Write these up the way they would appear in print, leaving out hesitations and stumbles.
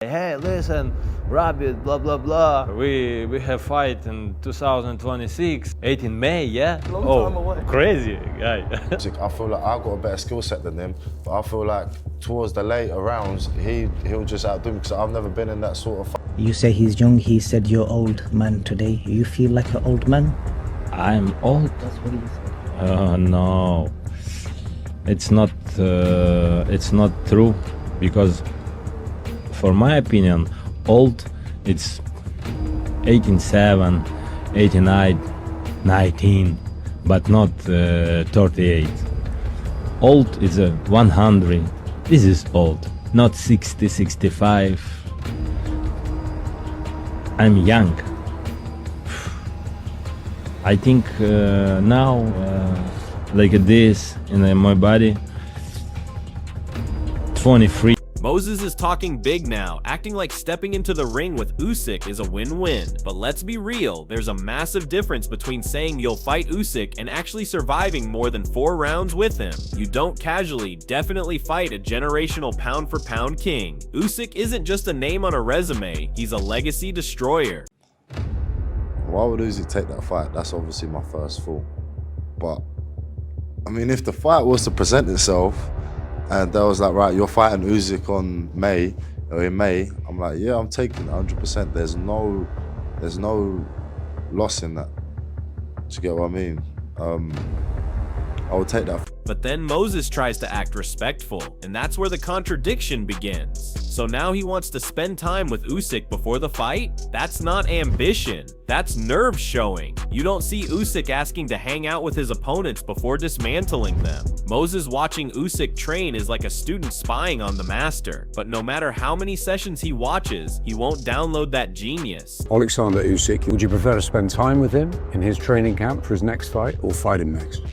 Hey, listen, Rabbit, blah blah blah. We have fight in 2026, 18 May, yeah? Long time away. Crazy guy. I feel like I've got a better skill set than him, but I feel like towards the later rounds, he'll just outdo me because I've never been in that sort of fight. You say he's young, he said you're old man today. You feel like an old man? I'm old? That's what he said. No. It's not true, because for my opinion, old, it's 18-7, 89, 19, but not 38. Old is a 100. This is old, not 60, 65. I'm young. I think now, like this in my body, 23. Moses is talking big now, acting like stepping into the ring with Usyk is a win-win. But let's be real, there's a massive difference between saying you'll fight Usyk and actually surviving more than 4 rounds with him. You don't casually, definitely fight a generational pound-for-pound king. Usyk isn't just a name on a resume, he's a legacy destroyer. Why would Usyk take that fight? That's obviously my first thought. But, I mean, if the fight was to present itself, and they was like, right, you're fighting Usyk in May, I'm like, yeah, I'm taking it 100%. There's no loss in that. Do you get what I mean? I would take that. But then Moses tries to act respectful, and that's where the contradiction begins. So now he wants to spend time with Usyk before the fight? That's not ambition, that's nerve showing. You don't see Usyk asking to hang out with his opponents before dismantling them. Moses watching Usyk train is like a student spying on the master, but no matter how many sessions he watches, he won't download that genius. Oleksandr Usyk, would you prefer to spend time with him in his training camp for his next fight, or fight him next?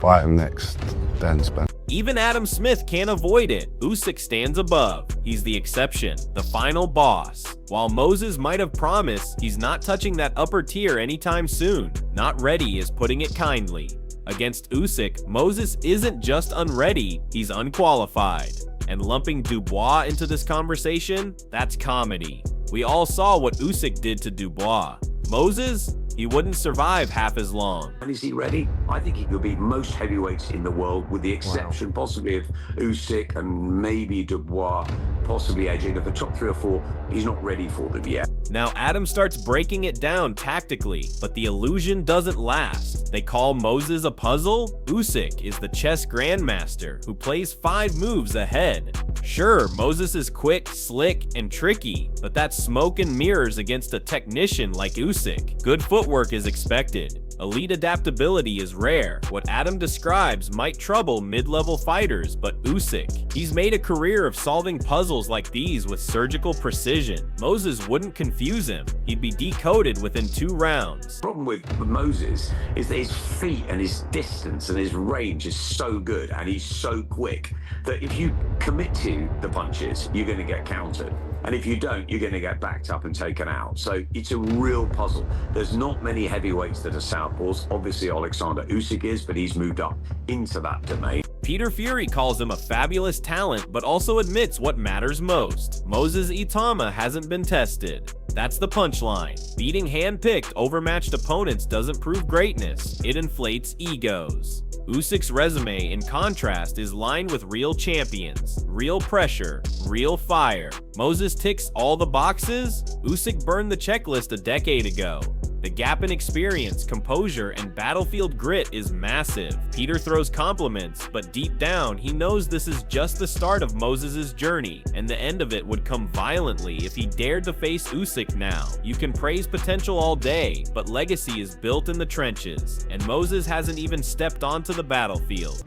Fight him next, then spend. Even Adam Smith can't avoid it. Usyk stands above. He's the exception, the final boss. While Moses might have promised, he's not touching that upper tier anytime soon. Not ready is putting it kindly. Against Usyk, Moses isn't just unready, he's unqualified. And lumping Dubois into this conversation, that's comedy. We all saw what Usyk did to Dubois. Moses? He wouldn't survive half as long. And is he ready? I think he could beat most heavyweights in the world, with the exception possibly of Usyk and maybe Dubois, possibly edging. Of the top 3 or 4, he's not ready for them yet. Now Adam starts breaking it down tactically, but the illusion doesn't last. They call Moses a puzzle? Usyk is the chess grandmaster who plays 5 moves ahead. Sure, Moses is quick, slick, and tricky, but that's smoke and mirrors against a technician like Usyk. Good footwork is expected. Elite adaptability is rare. What Adam describes might trouble mid-level fighters, but Usyk, he's made a career of solving puzzles like these with surgical precision. Moses wouldn't confuse him. He'd be decoded within 2 rounds. The problem with Moses is that his feet and his distance and his range is so good, and he's so quick that if you commit to the punches, you're going to get countered. And if you don't, you're going to get backed up and taken out. So it's a real puzzle. There's not many heavyweights that are southpaws. Obviously, Oleksandr Usyk is, but he's moved up into that domain. Peter Fury calls him a fabulous talent, but also admits what matters most. Moses Itauma hasn't been tested. That's the punchline. Beating hand-picked, overmatched opponents doesn't prove greatness. It inflates egos. Usyk's resume, in contrast, is lined with real champions, real pressure, real fire. Moses ticks all the boxes? Usyk burned the checklist a decade ago. The gap in experience, composure, and battlefield grit is massive. Peter throws compliments, but deep down, he knows this is just the start of Moses' journey, and the end of it would come violently if he dared to face Usyk now. You can praise potential all day, but legacy is built in the trenches, and Moses hasn't even stepped onto the battlefield.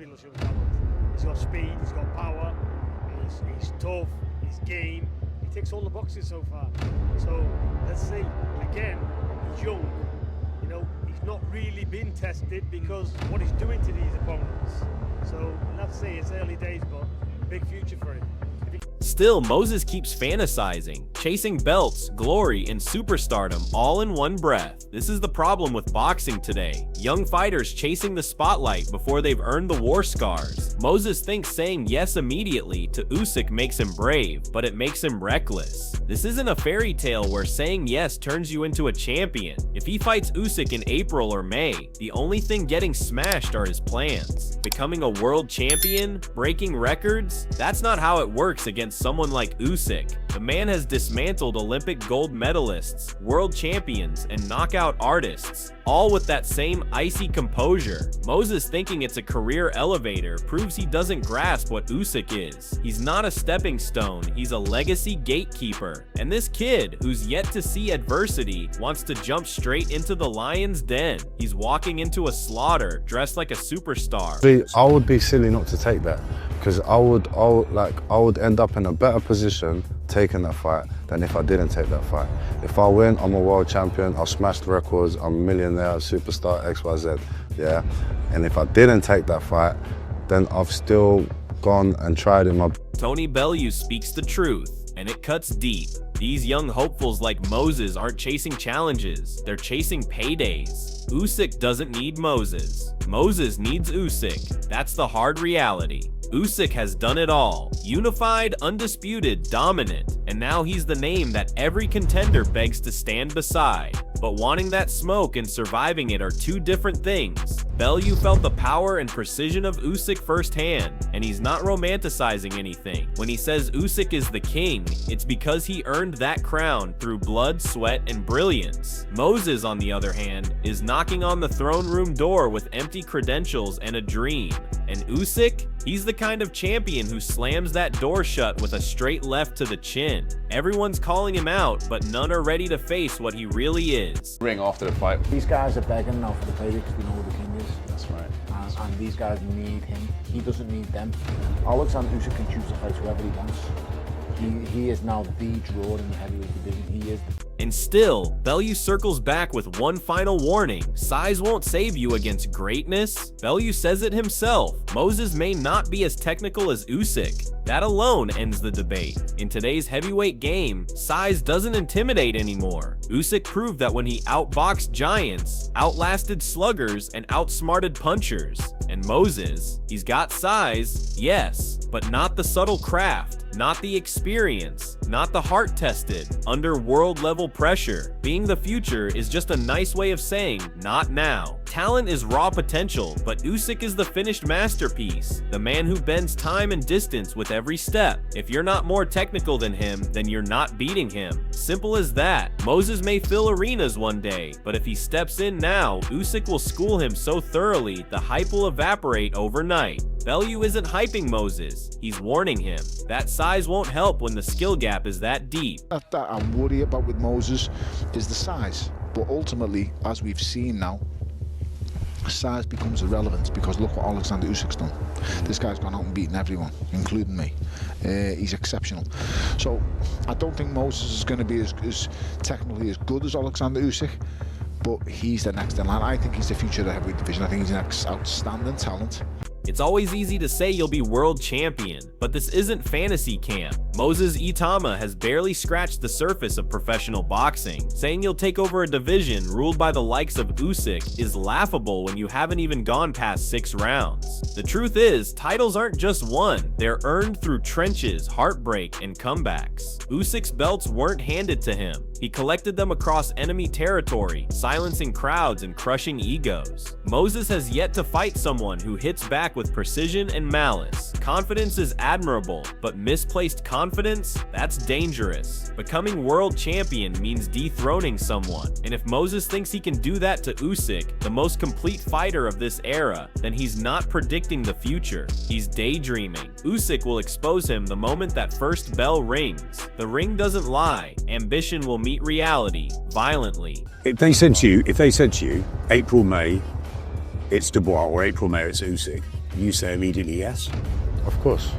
He's got speed, he's got power, he's tough, he's game. He ticks all the boxes so far. So let's see. Again, he's young. You know, he's not really been tested because what he's doing to these opponents. So let's see, it's early days, but big future for him. Still, Moses keeps fantasizing, chasing belts, glory, and superstardom all in one breath. This is the problem with boxing today. Young fighters chasing the spotlight before they've earned the war scars. Moses thinks saying yes immediately to Usyk makes him brave, but it makes him reckless. This isn't a fairy tale where saying yes turns you into a champion. If he fights Usyk in April or May, the only thing getting smashed are his plans. Becoming a world champion? Breaking records? That's not how it works against someone like Usyk. The man has dismantled Olympic gold medalists, world champions, and knockout artists, all with that same icy composure. Moses thinking it's a career elevator proves he doesn't grasp what Usyk is. He's not a stepping stone, he's a legacy gatekeeper. And this kid, who's yet to see adversity, wants to jump straight into the lion's den. He's walking into a slaughter, dressed like a superstar. I would be silly not to take that, because I would end up in a better position taking that fight than if I didn't take that fight. If I win, I'm a world champion, I'll smash the records, I'm a millionaire, superstar, XYZ, yeah? And if I didn't take that fight, then I've still gone and tried in my... Tony Bellew speaks the truth, and it cuts deep. These young hopefuls like Moses aren't chasing challenges, they're chasing paydays. Usyk doesn't need Moses. Moses needs Usyk. That's the hard reality. Usyk has done it all. Unified, undisputed, dominant. And now he's the name that every contender begs to stand beside. But wanting that smoke and surviving it are two different things. Bellew felt the power and precision of Usyk firsthand, and he's not romanticizing anything. When he says Usyk is the king, it's because he earned that crown through blood, sweat, and brilliance. Moses, on the other hand, is knocking on the throne room door with empty credentials and a dream. And Usyk? He's the kind of champion who slams that door shut with a straight left to the chin. Everyone's calling him out, but none are ready to face what he really is. Ring after the fight. These guys are begging now for the payday because they know who the king is. That's right. And these guys need him. He doesn't need them. Oleksandr Usyk can choose to fight whoever he wants. He is now the draw in the heavyweight division. He is. And still, Bellew circles back with one final warning. Size won't save you against greatness. Bellew says it himself. Moses may not be as technical as Usyk. That alone ends the debate. In today's heavyweight game, size doesn't intimidate anymore. Usyk proved that when he outboxed giants, outlasted sluggers, and outsmarted punchers. And Moses, he's got size, yes, but not the subtle craft, not the experience, not the heart-tested, under world-level pressure. Being the future is just a nice way of saying, not now. Talent is raw potential, but Usyk is the finished masterpiece, the man who bends time and distance with every step. If you're not more technical than him, then you're not beating him. Simple as that. Moses may fill arenas one day, but if he steps in now, Usyk will school him so thoroughly, the hype will evaporate overnight. Bellew isn't hyping Moses, he's warning him. That size won't help when the skill gap is that deep. That I'm worried about with Moses is the size, but ultimately, as we've seen now, size becomes irrelevant because look what Oleksandr Usyk's done. This guy's gone out and beaten everyone, including me. He's exceptional. So I don't think Moses is going to be as technically as good as Oleksandr Usyk, but he's the next in line. I think he's the future of the heavyweight division. I think he's an outstanding talent. It's always easy to say you'll be world champion, but this isn't fantasy camp. Moses Itauma has barely scratched the surface of professional boxing. Saying you'll take over a division ruled by the likes of Usyk is laughable when you haven't even gone past 6 rounds. The truth is, titles aren't just won, they're earned through trenches, heartbreak, and comebacks. Usyk's belts weren't handed to him. He collected them across enemy territory, silencing crowds and crushing egos. Moses has yet to fight someone who hits back with precision and malice. Confidence is admirable, but misplaced confidence? That's dangerous. Becoming world champion means dethroning someone, and if Moses thinks he can do that to Usyk, the most complete fighter of this era, then he's not predicting the future. He's daydreaming. Usyk will expose him the moment that first bell rings. The ring doesn't lie. Ambition will meet reality violently. If they said to you, April, May, it's Dubois, or April, May, it's Usyk, you say immediately yes? Of course.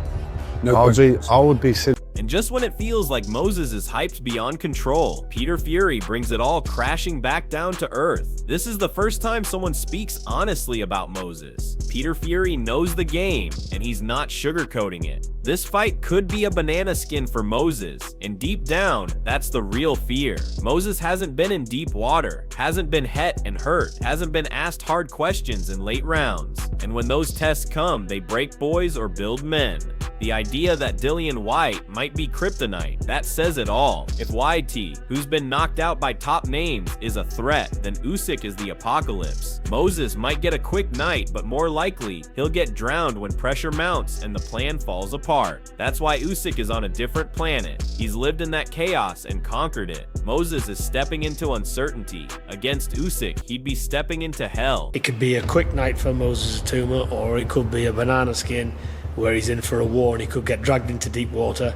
No I would be silly. And just when it feels like Moses is hyped beyond control, Peter Fury brings it all crashing back down to earth. This is the first time someone speaks honestly about Moses. Peter Fury knows the game, and he's not sugarcoating it. This fight could be a banana skin for Moses, and deep down, that's the real fear. Moses hasn't been in deep water, hasn't been het and hurt, hasn't been asked hard questions in late rounds. And when those tests come, they break boys or build men. The idea that Dillian Whyte might be kryptonite, that says it all. If YT, who's been knocked out by top names, is a threat, then Usyk is the apocalypse. Moses might get a quick night, but more likely, he'll get drowned when pressure mounts and the plan falls apart. That's why Usyk is on a different planet. He's lived in that chaos and conquered it. Moses is stepping into uncertainty. Against Usyk, he'd be stepping into hell. It could be a quick night for Moses Itauma, or it could be a banana skin where he's in for a war and he could get dragged into deep water.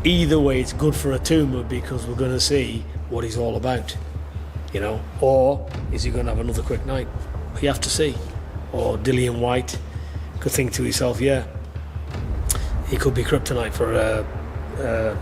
Either way, it's good for Itauma because we're going to see what he's all about, you know. Or is he going to have another quick night? We have to see. Or Dillian Whyte could think to himself, yeah, he could be kryptonite for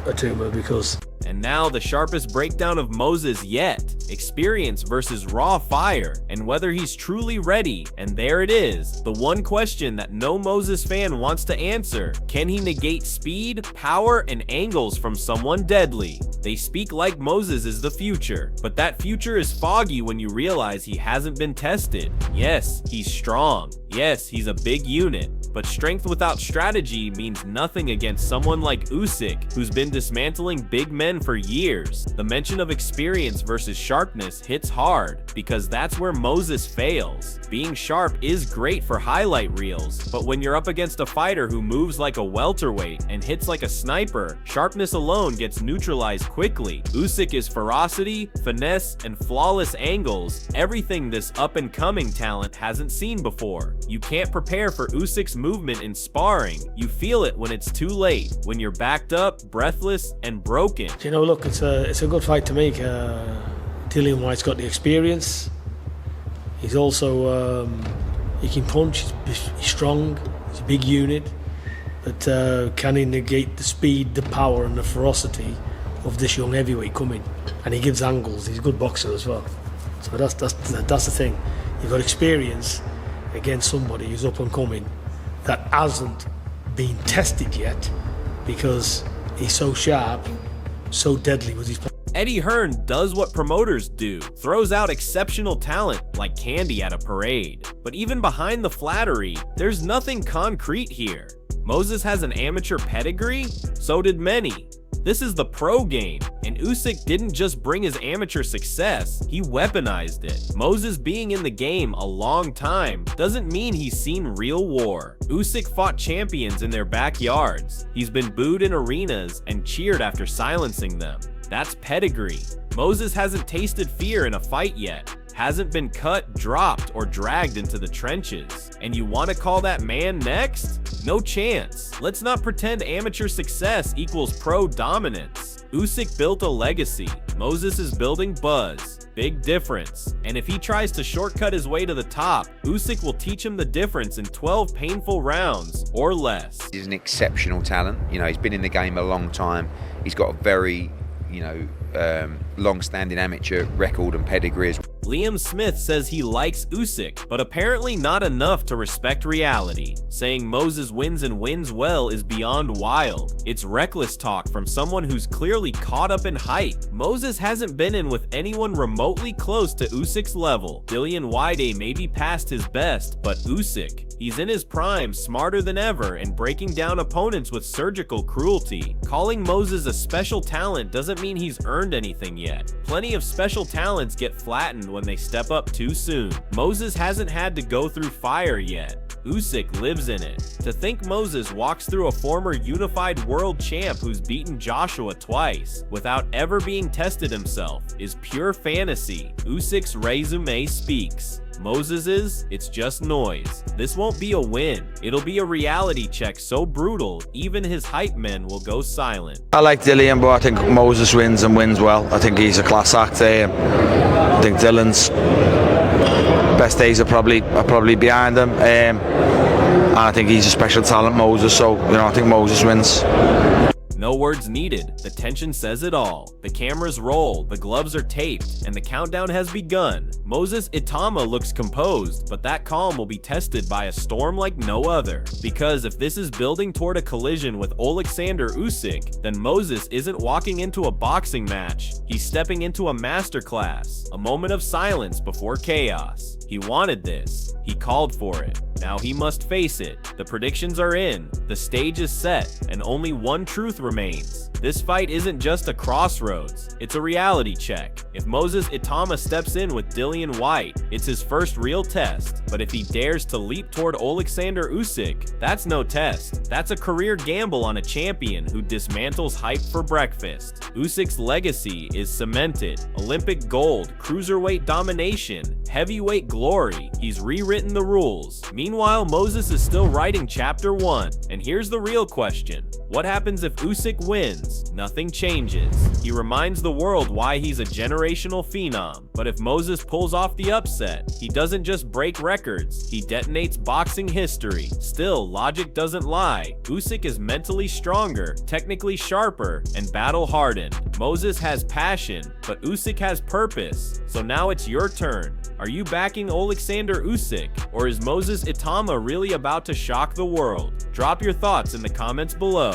Itauma because... And now the sharpest breakdown of Moses yet. Experience versus raw fire, and whether he's truly ready. And there it is, the one question that no Moses fan wants to answer. Can he negate speed, power, and angles from someone deadly? They speak like Moses is the future, but that future is foggy when you realize he hasn't been tested. Yes, he's strong. Yes, he's a big unit. But strength without strategy means nothing against someone like Usyk, who's been dismantling big men for years. The mention of experience versus sharpness hits hard, because that's where Moses fails. Being sharp is great for highlight reels, but when you're up against a fighter who moves like a welterweight and hits like a sniper, sharpness alone gets neutralized quickly. Usyk is ferocity, finesse, and flawless angles, everything this up-and-coming talent hasn't seen before. You can't prepare for Usyk's movement in sparring. You feel it when it's too late, when you're backed up, breathless, and broken. You know, look, it's a good fight to make. Dillian Whyte's got the experience. He's also he can punch. He's strong. He's a big unit. But can he negate the speed, the power, and the ferocity of this young heavyweight coming? And he gives angles. He's a good boxer as well. So that's the thing. You've got experience against somebody who's up and coming that hasn't been tested yet because he's so sharp, so deadly with his punch. Eddie Hearn does what promoters do, throws out exceptional talent like candy at a parade. But even behind the flattery, there's nothing concrete here. Moses has an amateur pedigree? So did many. This is the pro game, and Usyk didn't just bring his amateur success, he weaponized it. Moses being in the game a long time doesn't mean he's seen real war. Usyk fought champions in their backyards. He's been booed in arenas and cheered after silencing them. That's pedigree. Moses hasn't tasted fear in a fight yet. Hasn't been cut, dropped, or dragged into the trenches. And you want to call that man next? No chance. Let's not pretend amateur success equals pro dominance. Usyk built a legacy. Moses is building buzz. Big difference. And if he tries to shortcut his way to the top, Usyk will teach him the difference in 12 painful rounds or less. He's an exceptional talent. You know, he's been in the game a long time. He's got a very, long-standing amateur record and pedigree. Liam Smith says he likes Usyk, but apparently not enough to respect reality. Saying Moses wins and wins well is beyond wild. It's reckless talk from someone who's clearly caught up in hype. Moses hasn't been in with anyone remotely close to Usyk's level. Dillian Whyte may be past his best, but Usyk, he's in his prime, smarter than ever, and breaking down opponents with surgical cruelty. Calling Moses a special talent doesn't mean he's earned anything yet. Plenty of special talents get flattened when they step up too soon. Moses hasn't had to go through fire yet. Usyk lives in it. To think Moses walks through a former unified world champ who's beaten Joshua twice without ever being tested himself is pure fantasy. Usyk's resume speaks. Moses's, it's just noise. This won't be a win. It'll be a reality check so brutal, even his hype men will go silent. I like Dillian, but I think Moses wins and wins well. I think he's a class act. I think Dillian's best days are probably behind him. And I think he's a special talent, Moses, so I think Moses wins. No words needed, the tension says it all. The cameras roll, the gloves are taped, and the countdown has begun. Moses Itauma looks composed, but that calm will be tested by a storm like no other. Because if this is building toward a collision with Oleksandr Usyk, then Moses isn't walking into a boxing match. He's stepping into a masterclass, a moment of silence before chaos. He wanted this. He called for it. Now he must face it. The predictions are in, the stage is set, and only one truth remains. This fight isn't just a crossroads, it's a reality check. If Moses Itauma steps in with Dillian Whyte, it's his first real test. But if he dares to leap toward Oleksandr Usyk, that's no test. That's a career gamble on a champion who dismantles hype for breakfast. Usyk's legacy is cemented. Olympic gold, cruiserweight domination, heavyweight glory. He's rewritten the rules. Meanwhile, Moses is still writing chapter 1. And here's the real question. What happens if Usyk wins? Nothing changes. He reminds the world why he's a generational phenom. But if Moses pulls off the upset, he doesn't just break records, he detonates boxing history. Still, logic doesn't lie. Usyk is mentally stronger, technically sharper, and battle-hardened. Moses has passion, but Usyk has purpose. So now it's your turn. Are you backing Oleksandr Usyk, or is Moses Itauma really about to shock the world? Drop your thoughts in the comments below.